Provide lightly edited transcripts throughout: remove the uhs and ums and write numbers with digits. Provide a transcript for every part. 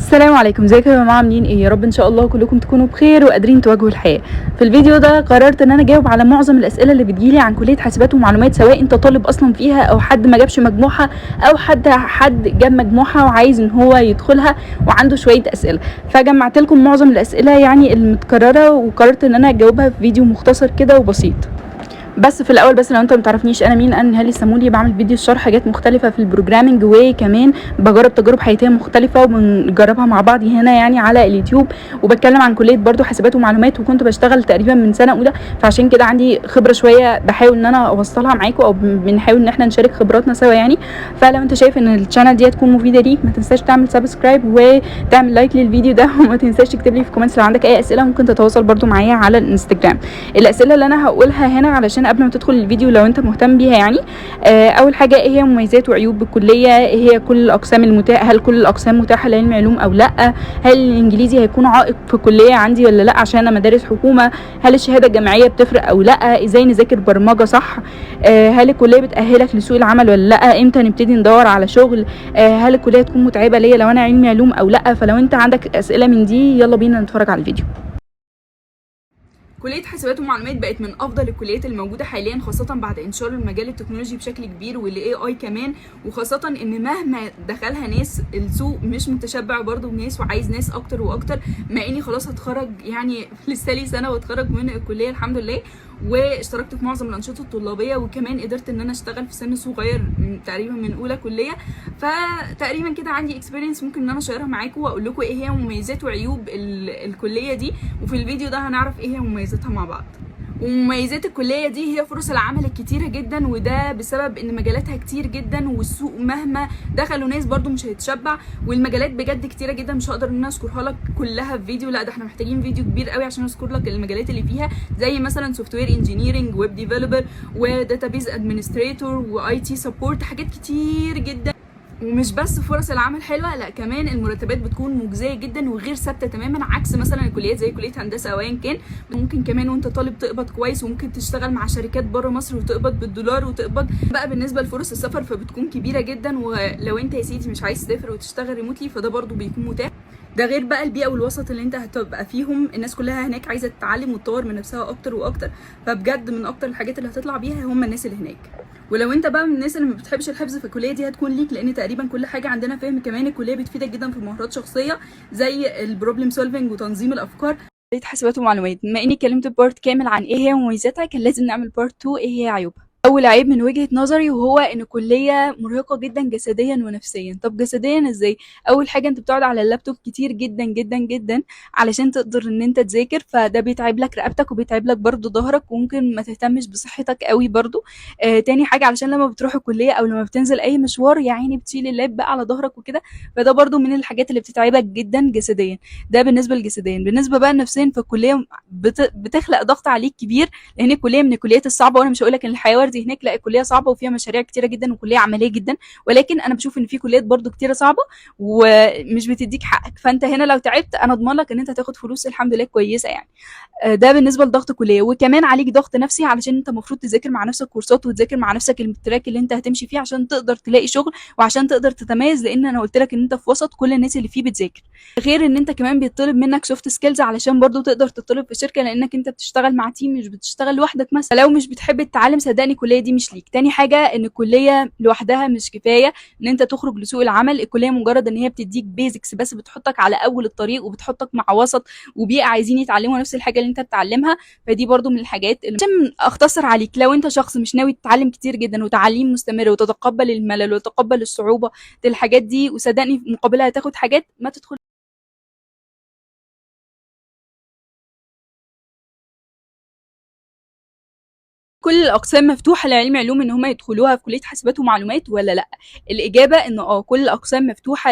السلام عليكم، ازيكم يا جماعه؟ عاملين ايه؟ يا رب ان شاء الله كلكم تكونوا بخير وقادرين تواجهوا الحياه. في الفيديو ده قررت ان انا اجاوب على معظم الاسئله اللي بتجيلي عن كليه حاسبات ومعلومات، سواء انت طالب اصلا فيها او حد ما جابش مجموعها او حد جاب مجموعها وعايز ان هو يدخلها وعنده شويه اسئله. فجمعت لكم معظم الاسئله يعني المتكرره وقررت ان انا اجاوبها في فيديو مختصر كده وبسيط. بس في الاول، بس لو انت ما تعرفنيش، انا مين؟ انا نهالي سامولي، بعمل فيديو شرح حاجات مختلفه في البروجرامنج، وكمان بجرب تجارب حياتيه مختلفه وبنجربها مع بعض هنا يعني على اليوتيوب، وبتكلم عن كليه برضو حاسبات ومعلومات، وكنت بشتغل تقريبا من سنه اولى، فعشان كده عندي خبره شويه بحاول ان انا اوصلها معاكم، او بنحاول ان احنا نشارك خبراتنا سوا يعني. فلو انت شايف ان الشانل دي هتكون مفيده ليك، ما تنساش تعمل سبسكرايب وتعمل لايك للفيديو ده، وما تنساش تكتب لي في كومنتس لو عندك اي اسئله. ممكن تتواصل برضو معايا على الانستجرام. الاسئله اللي انا هقولها هنا علشان قبل ما تدخل الفيديو لو انت مهتم بيها يعني. اول حاجه، ايه هي مميزات وعيوب الكليه؟ ايه هي كل الاقسام المتاحه؟ هل كل الاقسام متاحه لعلم علوم او لا؟ هل الانجليزي هيكون عائق في الكليه عندي ولا لا عشان انا مدارس حكومه؟ هل الشهاده الجامعيه بتفرق او لا؟ ازاي نذاكر برمجه صح؟ هل الكليه بتاهلك لسوق العمل ولا لا؟ امتى نبتدي ندور على شغل؟ هل الكليه تكون متعبه ليا لو انا علمي علوم او لا؟ فلو انت عندك اسئله من دي يلا بينا نتفرج على الفيديو. كلية حاسبات ومعلومات بقت من أفضل الكليات الموجودة حاليا، خاصة بعد انتشار المجال التكنولوجي بشكل كبير والاي اي كمان، وخاصة ان مهما دخلها ناس السوق مش متشبع برضو بناس وعايز ناس اكتر واكتر. مع اني خلاص هتخرج يعني لسه لي سنة واتخرج من الكلية الحمد لله، واشتركت في معظم الانشطه الطلابيه، وكمان قدرت ان انا اشتغل في سن صغير تقريبا من اولى كليه. فتقريبا كده عندي اكسبيرينس ممكن ان انا اشيرها معاكم واقول لكم ايه هي مميزات وعيوب الكليه دي، وفي الفيديو ده هنعرف ايه هي مميزاتها مع بعض. ومميزات الكليه دي هي فرص العمل الكتيره جدا، وده بسبب ان مجالاتها كتير جدا، والسوق مهما دخلوا ناس برضو مش هيتشبع، والمجالات بجد كتيره جدا مش هقدر ان انا اذكرها لك كلها في فيديو، لا ده احنا محتاجين فيديو كبير قوي عشان اذكر لك المجالات اللي فيها، زي مثلا سوفت وير انجينيرنج، ويب ديفلوبر، وداتابيز ادمنستريتور، واي تي سبورت، حاجات كتير جدا. ومش بس فرص العمل حلوه، لا كمان المرتبات بتكون مجزيه جدا وغير ثابته تماما، عكس مثلا الكليات زي كليه هندسه او ايا كان. ممكن كمان وانت طالب تقبض كويس، وممكن تشتغل مع شركات بره مصر وتقبض بالدولار، وتقبض بقى بالنسبه لفرص السفر فبتكون كبيره جدا. ولو انت يا سيدي مش عايز تسافر وتشتغل ريموتلي فده برضو بيكون متاح. ده غير بقى البيئه والوسط اللي انت هتبقى فيهم، الناس كلها هناك عايزه تتعلم وتطور من نفسها اكتر واكتر، فبجد من اكتر الحاجات اللي هتطلع بيها هم الناس اللي هناك. ولو انت بقى من الناس اللي ما بتحبش الحفظ في الكليه دي هتكون ليك، لان تقريبا كل حاجه عندنا فهم. كمان الكليه بتفيدك جدا في مهارات شخصيه زي البروبلم سولفنج وتنظيم الافكار. كليه حاسبات ومعلومات، بما اني اتكلمت بارت كامل عن ايه هي مميزاتها، كان لازم نعمل بارت 2 ايه هي عيوبها. اول عيب من وجهة نظري وهو ان الكليه مرهقه جدا جسديا ونفسيا. طب جسديا ازاي؟ اول حاجه، انت بتقعد على اللابتوب كتير جدا جدا جدا علشان تقدر ان انت تذاكر، فده بيتعب لك رقبتك وبيتعب لك برضو ظهرك، وممكن ما تهتمش بصحتك قوي برضو. تاني حاجه، علشان لما بتروح الكليه او لما بتنزل اي مشوار يا عيني بتشيل اللاب بقى على ظهرك وكده، فده برضو من الحاجات اللي بتتعبك جدا جسديا. ده بالنسبه لجسديا. بالنسبه بقى نفسيا، فالكليه بتخلق ضغط عليك كبير، لان الكليه من الكليات الصعبه. وانا مش هقول لك ان الحياه وردي هناك، لا الكليه صعبه وفيها مشاريع كتيره جدا وكليه عمليه جدا، ولكن انا بشوف ان في كليات برضو كتيره صعبه ومش بتديك حقك. فانت هنا لو تعبت انا اضمن لك ان انت هتاخد فلوس الحمد لله كويسه يعني. ده بالنسبه لضغط الكليه. وكمان عليك ضغط نفسي علشان انت المفروض تذاكر مع نفسك كورسات وتذاكر مع نفسك التراك اللي انت هتمشي فيه عشان تقدر تلاقي شغل وعشان تقدر تتميز، لان انا قلت لك ان انت في وسط كل الناس اللي فيه بتذاكر. غير ان انت كمان بيطلب منك سوفت سكيلز علشان برضو تقدر تطلب في شركه، لانك انت بتشتغل مع تيم مش بتشتغل لوحدك مثلا. لو مش بتحب التعلم صدقني الكليه دي مش ليك. تاني حاجه، ان الكليه لوحدها مش كفايه ان انت تخرج لسوق العمل. الكليه مجرد ان هي بتديك بيزكس بس، بتحطك على اول الطريق وبتحطك مع وسط وبيئه عايزين يتعلموا نفس الحاجه اللي انت بتتعلمها. فدي برضو من الحاجات اللي عشان اختصر عليك، لو انت شخص مش ناوي تتعلم كتير جدا وتعليم مستمر وتتقبل الملل وتتقبل الصعوبه الحاجات دي، وصدقني مقابلها هتاخد حاجات، ما تدخل. كل الاقسام مفتوحه لعلم علوم ان هم يدخلوها في كليه حاسبات ومعلومات ولا لا؟ الاجابه ان كل الاقسام مفتوحه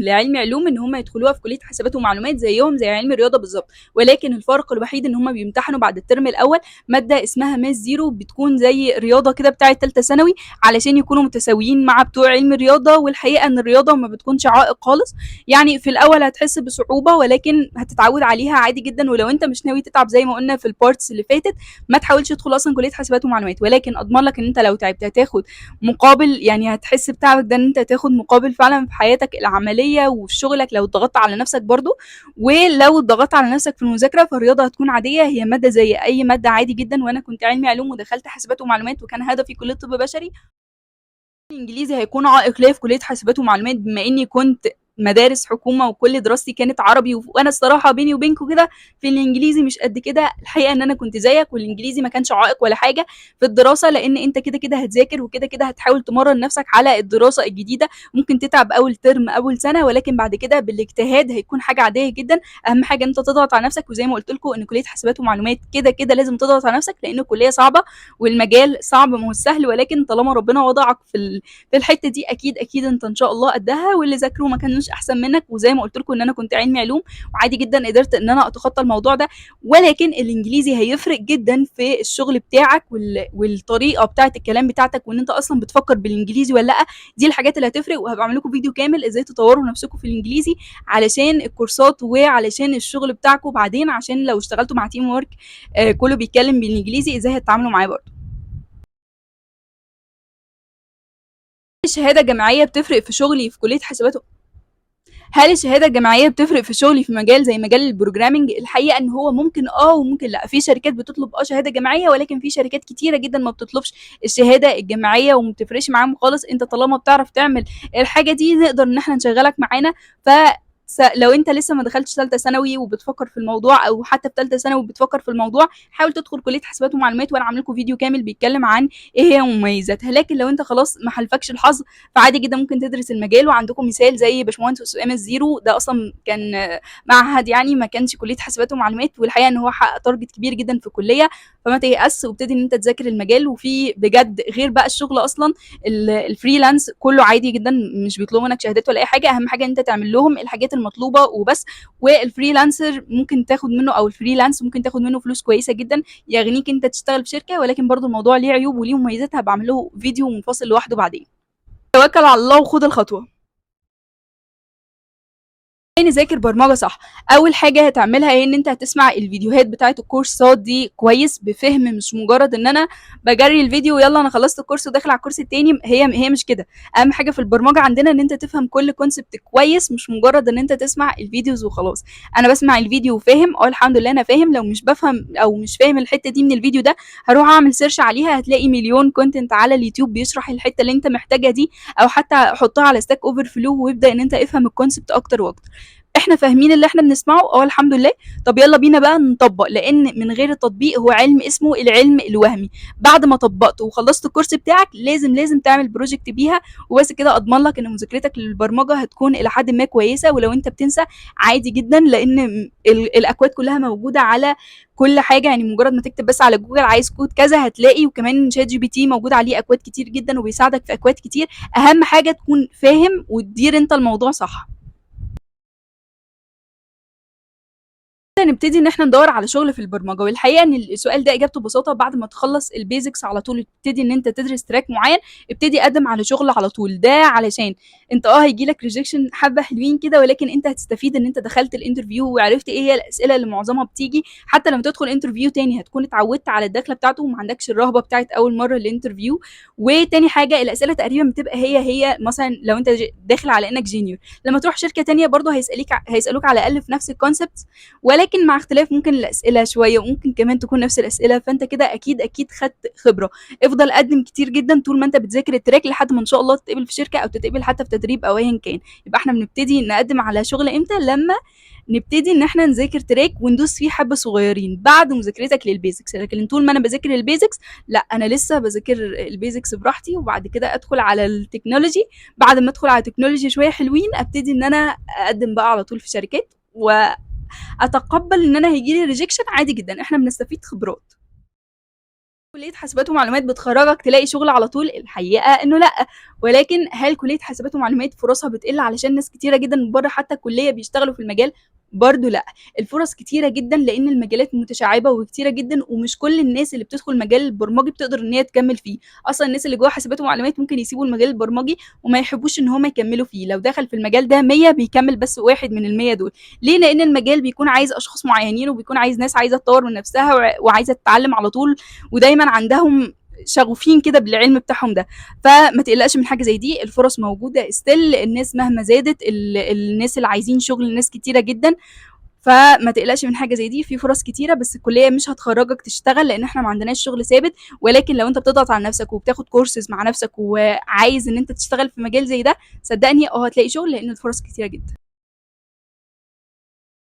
لعلم علوم ان هم يدخلوها في كليه حاسبات ومعلومات زيهم زي علم الرياضه بالظبط، ولكن الفرق الوحيد ان هم بيمتحنوا بعد الترم الاول ماده اسمها ماس زيرو، بتكون زي رياضه كده بتاعه ثالثه ثانوي علشان يكونوا متساويين مع بتوع علم الرياضه. والحقيقه ان الرياضه ما بتكونش عائق خالص يعني. في الاول هتحس بصعوبه ولكن هتتعود عليها عادي جدا، ولو انت مش ناوي تتعب زي ما قلنا في البارتس اللي فاتت ما تحاولش تدخل اصلا كليه حاسبات ومعلومات. ولكن اضمن لك ان انت لو تعبت هتاخد مقابل، يعني هتحس بتعبك ده ان انت هتاخد مقابل فعلا في حياتك العمليه العمليه وفي شغلك لو ضغطت على نفسك برضو. ولو ضغطت على نفسك في المذاكره فالرياضه هتكون عاديه، هي ماده زي اي ماده عادي جدا. وانا كنت علمي علوم ودخلت حاسبات ومعلومات وكان هدفي كليه طب بشري. الانجليزي هيكون عائق ليا في كليه حاسبات ومعلومات بما اني كنت مدارس حكومه وكل دراستي كانت عربي، وانا الصراحه بيني وبينكم كده في الانجليزي مش قد كده. الحقيقه ان انا كنت زيك، والانجليزي ما كانش عائق ولا حاجه في الدراسه، لان انت كده كده هتذاكر وكده كده هتحاول تمرن نفسك على الدراسه الجديده. ممكن تتعب اول ترم اول سنه، ولكن بعد كده بالاجتهاد هيكون حاجه عاديه جدا. اهم حاجه انت تضغط على نفسك، وزي ما قلت لكم ان كليه حاسبات ومعلومات كده كده لازم تضغط على نفسك لان الكليه صعبه والمجال صعب ما هو سهل، ولكن طالما ربنا وضعك في الحته دي اكيد اكيد انت ان شاء الله قدها. واللي ذاكروا ما كانوش احسن منك، وزي ما قلت لكم ان انا كنت علمي علوم وعادي جدا قدرت ان انا اتخطى الموضوع ده. ولكن الانجليزي هيفرق جدا في الشغل بتاعك والطريقه بتاعه الكلام بتاعتك، وان انت اصلا بتفكر بالانجليزي ولا لا. دي الحاجات اللي هتفرق، وهبقى اعمل لكم فيديو كامل ازاي تطوروا نفسكم في الانجليزي علشان الكورسات وعلشان الشغل بتاعكم بعدين، عشان لو اشتغلتوا مع تيم وورك كله بيتكلم بالانجليزي ازاي هتتعاملوا معاه برضه. الشهاده الجامعيه بتفرق في شغلي في كليه حسابات؟ هل الشهاده الجامعيه بتفرق في شغلي في مجال زي مجال البروجرامنج؟ الحقيقه ان هو ممكن وممكن لا. في شركات بتطلب شهاده جامعيه، ولكن في شركات كتيره جدا ما بتطلبش الشهاده الجامعيه وما بتفرقش معاهم خالص. انت طالما بتعرف تعمل الحاجه دي نقدر ان احنا نشغلك معانا. ف لو انت لسه ما دخلتش ثالثه ثانوي وبتفكر في الموضوع، او حتى في ثالثه ثانوي وبتفكر في الموضوع، حاول تدخل كليه حاسبات ومعلومات وانا عامل لكم فيديو كامل بيتكلم عن ايه هي مميزاتها. لكن لو انت خلاص ما حلفكش الحظ فعادي جدا ممكن تدرس المجال. وعندكم مثال زي باشمهندس اسامه الزيرو، ده اصلا كان معهد يعني ما كانش كليه حاسبات ومعلومات، والحقيقه ان هو حقق تارجت كبير جدا في الكليه. فما تيأس وابتدي ان انت تذاكر المجال. وفي بجد غير بقى الشغل اصلا الفريلانس كله عادي جدا، مش بيطلبوا منك شهادات ولا اي حاجه. اهم حاجه ان انت تعمل لهم الحاجات المطلوبه وبس. والفريلانسر ممكن تاخد منه، او الفريلانس ممكن تاخد منه فلوس كويسه جدا يغنيك انت تشتغل في شركه. ولكن برضو الموضوع ليه عيوب وليه مميزات، هبقى اعمل له فيديو منفصل لوحده بعدين. توكل على الله وخد الخطوه. نذاكر برمجه صح. اول حاجه هتعملها هي ان انت هتسمع الفيديوهات بتاعه الكورسات دي كويس بفهم، مش مجرد ان انا بجري الفيديو يلا انا خلصت الكورس وداخل على الكورس التاني. هي مش كده. اهم حاجه في البرمجه عندنا ان انت تفهم كل كونسبت كويس، مش مجرد ان انت تسمع الفيديوز وخلاص. انا بسمع الفيديو وفاهم الحمد لله انا فاهم. لو مش بفهم او مش فاهم الحته دي من الفيديو ده، هروح اعمل سيرش عليها، هتلاقي مليون كونتنت على اليوتيوب بيشرح الحته اللي انت محتاجها دي، او حتى حطها على ستاك اوفر فلو وابدا ان انت افهم الكونسبت اكتر واكتر. احنا فاهمين اللي احنا بنسمعه الحمد لله. طب يلا بينا بقى نطبق، لان من غير التطبيق هو علم اسمه العلم الوهمي. بعد ما طبقت وخلصت الكورس بتاعك لازم تعمل بروجكت بيها، وبس كده اضمن لك ان مذاكرتك للبرمجه هتكون الى حد ما كويسه. ولو انت بتنسى عادي جدا، لان الاكواد كلها موجوده على كل حاجه. يعني مجرد ما تكتب بس على جوجل عايز كود كذا هتلاقي، وكمان شات جي بي تي موجود عليه اكواد كتير جدا وبيساعدك في اكواد كتير. اهم حاجه تكون فاهم وتدير انت الموضوع صح. نبتدي ان احنا ندور على شغل في البرمجه. والحقيقه ان السؤال ده اجابته ببساطه، بعد ما تخلص البيزكس على طول تبتدي ان انت تدرس تراك معين، ابتدي قدم على شغل على طول. ده علشان انت هيجي لك ريجكشن حبه حلوين كده، ولكن انت هتستفيد ان انت دخلت الانترفيو وعرفت ايه هي الاسئله اللي معظمها بتيجي. حتى لما تدخل انترفيو تاني هتكون اتعودت على الدخله بتاعته وما عندكش الرهبه بتاعت اول مره الانترفيو. وتاني حاجه الاسئله تقريبا بتبقى هي مثلا لو انت داخل على انك جينيور، لما تروح شركه تانيه برضه هيسالوك على الاقل في نفس الكونسبت، ولكن مع اختلاف ممكن الاسئله شويه، وممكن كمان تكون نفس الاسئله. فانت كده اكيد خدت خبره. افضل قدم كتير جدا طول ما انت بتذاكر التراك لحد ما ان شاء الله تتقبل في شركه او تتقبل حتى في تدريب او ايا كان. يبقى احنا بنبتدي نقدم على شغل امتى؟ لما نبتدي ان احنا نذاكر تراك وندوس فيه حبه صغيرين بعد مذاكرتك للبيزكس. لكن طول ما انا بذاكر البيزكس لا، انا لسه بذاكر البيزكس براحتي، وبعد كده ادخل على التكنولوجي. بعد ما ادخل على التكنولوجي شويه حلوين ابتدي ان انا اقدم بقى على طول في شركات، واتقبل ان انا هيجيلي ريجكشن عادي جدا. احنا بنستفيد خبرات. كليه حاسبات ومعلومات بتخرجك تلاقي شغل على طول؟ الحقيقه انه لا. ولكن هل كليه حاسبات ومعلومات فرصها بتقل علشان ناس كتيره جدا من بره حتى الكليه بيشتغلوا في المجال؟ برضو لا. الفرص كتيره جدا لان المجالات متشعبه وكتيره جدا، ومش كل الناس اللي بتدخل مجال البرمجي بتقدر ان هي تكمل فيه. اصلا الناس اللي جوه حاسبات ومعلومات ممكن يسيبوا المجال البرمجي وما يحبوش ان هم يكملوا فيه. لو دخل في المجال ده 100 بيكمل بس واحد من ال100 دول. ليه؟ لان المجال بيكون عايز اشخاص معينين، وبيكون عايز ناس عايزه تطور من نفسها وعايزه تتعلم على طول، ودايما عندهم شغوفين كده بالعلم بتاعهم ده. فما تقلقش من حاجه زي دي، الفرص موجوده ستيل، الناس مهما زادت الناس اللي عايزين شغل ناس كتيره جدا. فما تقلقش من حاجه زي دي، في فرص كتيره، بس الكليه مش هتخرجك تشتغل لان احنا ما عندناش شغل ثابت. ولكن لو انت بتضغط على نفسك وبتاخد كورسز مع نفسك وعايز ان انت تشتغل في مجال زي ده، صدقني هتلاقي شغل لان الفرص كتيره جدا.